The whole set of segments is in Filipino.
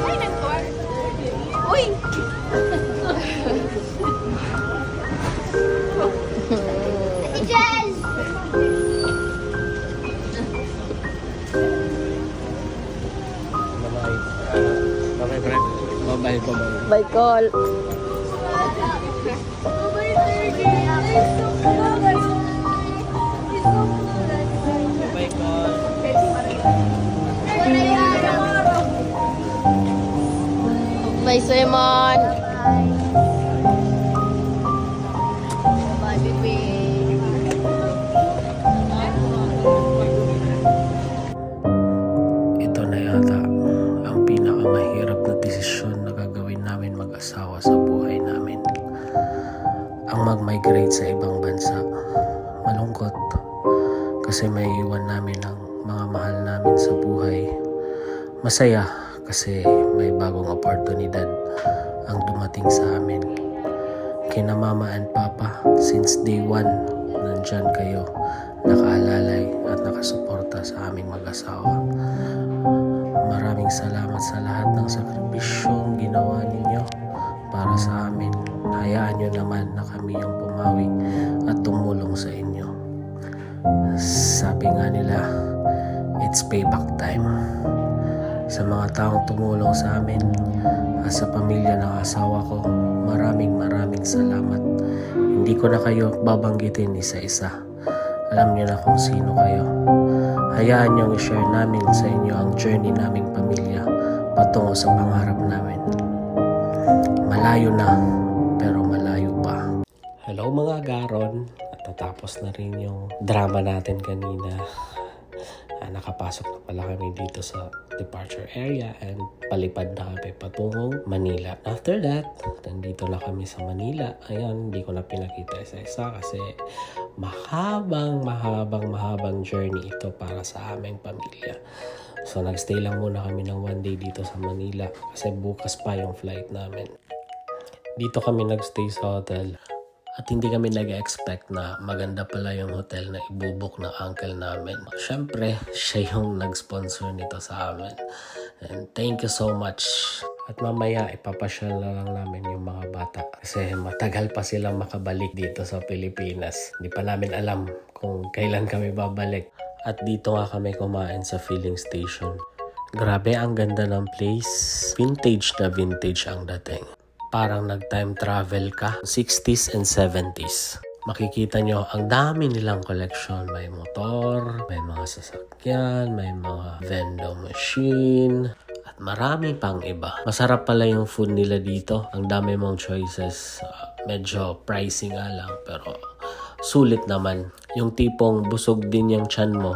Ay, nag-tour. Uy! Ate Jel! Bye-bye, friend. Bye-bye, bye-bye. Bye, call. Bye, call. Bye, Simon. Bye, baby. Ito na yata ang pinakamahirap na desisyon na gagawin namin mag-asawa sa buhay namin. Ang mag-migrate sa ibang bansa. Malungkot kasi may iwan namin ang mga mahal namin sa buhay. Masaya kasi may bagong oportunidad ang dumating sa amin. Kina Mama and Papa, since day one, nandyan kayo, nakaalalay at nakasuporta sa aming mag-asawa. Maraming salamat sa lahat ng sakripisyong ginawa ninyo para sa amin. Hayaan nyo naman na kami yung pumawi at tumulong sa inyo. Sabi nga nila, it's payback time. Sa mga taong tumulong sa amin at sa pamilya ng asawa ko, maraming salamat. Hindi ko na kayo babanggitin isa-isa. Alam niyo na kung sino kayo. Hayaan niyong i-share namin sa inyo ang journey naming pamilya patungo sa pangarap namin. Malayo na, pero malayo pa. Hello mga Garon. At natapos na rin yung drama natin kanina. Nakapasok na pala kami dito sa departure area and palipad na kami patungong Manila. After that, nandito na kami sa Manila. Ayan, hindi ko na pinakita isa-isa kasi mahabang journey ito para sa aming pamilya. So nagstay lang muna kami ng 1 day dito sa Manila kasi bukas pa yung flight namin. Dito kami nagstay sa hotel. At hindi kami nag-expect na maganda pala yung hotel na ibubuk ng uncle namin. Siyempre, siya yung nag-sponsor nito sa amin. And thank you so much. At mamaya, ipapasyal na lang namin yung mga bata. Kasi matagal pa silang makabalik dito sa Pilipinas. Hindi pa namin alam kung kailan kami babalik. At dito nga kami kumain sa filling station. Grabe, ang ganda ng place. Vintage na vintage ang dating. Parang nag-time travel ka. 60s and 70s. Makikita nyo, ang dami nilang collection. May motor, may mga sasakyan, may mga vending machine, at marami pang iba. Masarap pala yung food nila dito. Ang dami mong choices. Medyo pricey nga lang, pero sulit naman. Yung tipong busog din yung tiyan mo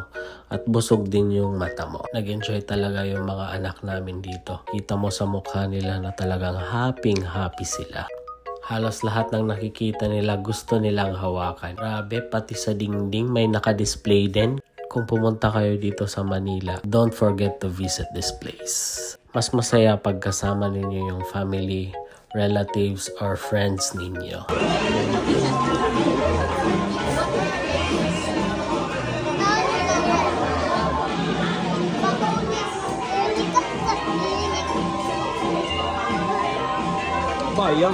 at busog din yung mata mo. Nag-enjoy talaga yung mga anak namin dito. Kita mo sa mukha nila na talagang happy sila. Halos lahat ng nakikita nila gusto nilang hawakan. Grabe, pati sa dingding may naka-display din. Kung pumunta kayo dito sa Manila, don't forget to visit this place. Mas masaya pag kasama ninyo yung family, relatives, or friends ninyo. Bayang.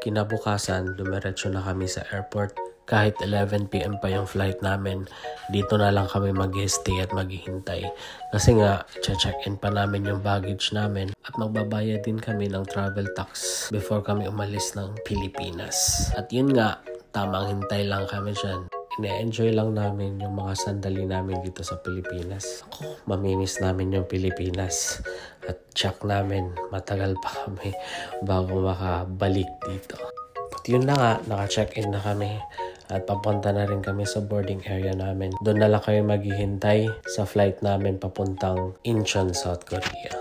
Kinabukasan, dumiretso na kami sa airport. Kahit 11 PM pa yung flight namin, dito na lang kami mag-stay at maghihintay. Kasi nga, check-in pa namin yung baggage namin at magbabayad din kami ng travel tax before kami umalis ng Pilipinas. At yun nga, tamang hintay lang kami dyan. Ine-enjoy lang namin yung mga sandali namin dito sa Pilipinas. Maminis namin yung Pilipinas. At check namin, matagal pa kami bago makabalik dito. At yun na nga, naka-check-in na kami. At papunta na rin kami sa boarding area namin. Doon na lang kami maghihintay sa flight namin papuntang Incheon, South Korea.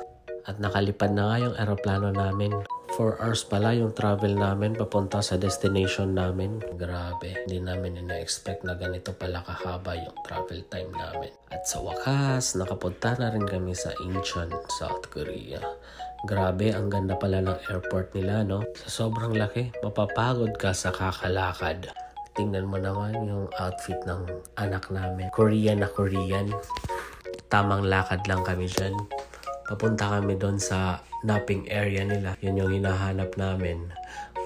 At nakalipad na nga yung aeroplano namin. 4 hours pala yung travel namin papunta sa destination namin. Grabe, hindi namin ina-expect na ganito pala kahaba yung travel time namin. At sa wakas, nakapunta na rin kami sa Incheon, South Korea. Grabe, ang ganda pala ng airport nila, no? Sa sobrang laki, mapapagod ka sa kakalakad. Tingnan mo naman yung outfit ng anak namin. Korean na Korean. Tamang lakad lang kami dyan. Papunta kami doon sa napping area nila. Yun yung hinahanap namin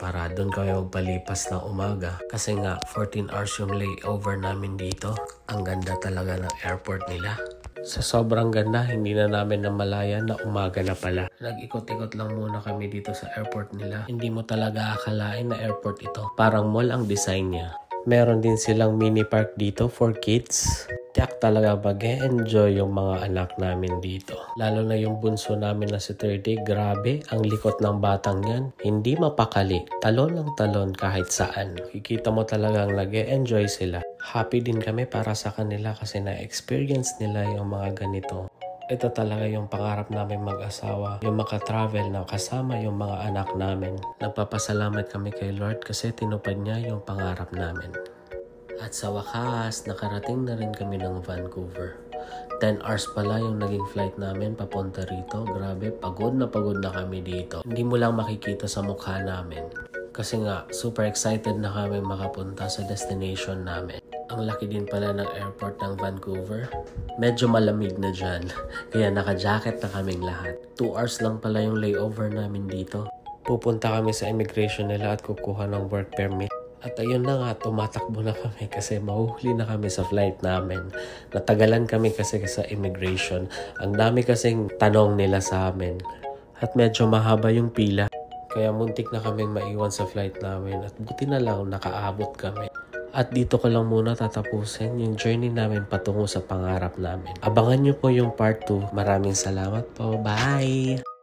para doon kami magpalipas ng umaga. Kasi nga 14 hours yung layover namin dito. Ang ganda talaga ng airport nila. Sa sobrang ganda, hindi na namin namalayan na umaga na pala. Nag-ikot-ikot lang muna kami dito sa airport nila. Hindi mo talaga akalain na airport ito. Parang mall ang design niya. Meron din silang mini park dito for kids. Tiyak talaga mag-e-enjoy yung mga anak namin dito. Lalo na yung bunso namin na si 30. Grabe, ang likot ng batang yan. Hindi mapakali. Talon ng talon kahit saan. Kikita mo talagang nag-e-enjoy sila. Happy din kami para sa kanila kasi na-experience nila yung mga ganito. Ito talaga yung pangarap namin mag-asawa. Yung makatravel na kasama yung mga anak namin. Nagpapasalamat kami kay Lord kasi tinupad niya yung pangarap namin. At sa wakas, nakarating na rin kami ng Vancouver. 10 hours pala yung naging flight namin papunta rito. Grabe, pagod na kami dito. Hindi mo lang makikita sa mukha namin. Kasi nga, super excited na kami makapunta sa destination namin. Ang laki din pala ng airport ng Vancouver. Medyo malamig na dyan. Kaya naka-jacket na kaming lahat. 2 hours lang pala yung layover namin dito. Pupunta kami sa immigration nila at kukuha ng work permit. At ayun na nga, tumatakbo na kami kasi mahuhuli na kami sa flight namin. Natagalan kami kasi sa immigration. Ang dami kasing tanong nila sa amin. At medyo mahaba yung pila. Kaya muntik na kaming maiwan sa flight namin. At buti na lang nakaabot kami. At dito ko lang muna tatapusin yung journey namin patungo sa pangarap namin. Abangan nyo po yung part 2. Maraming salamat po. Bye!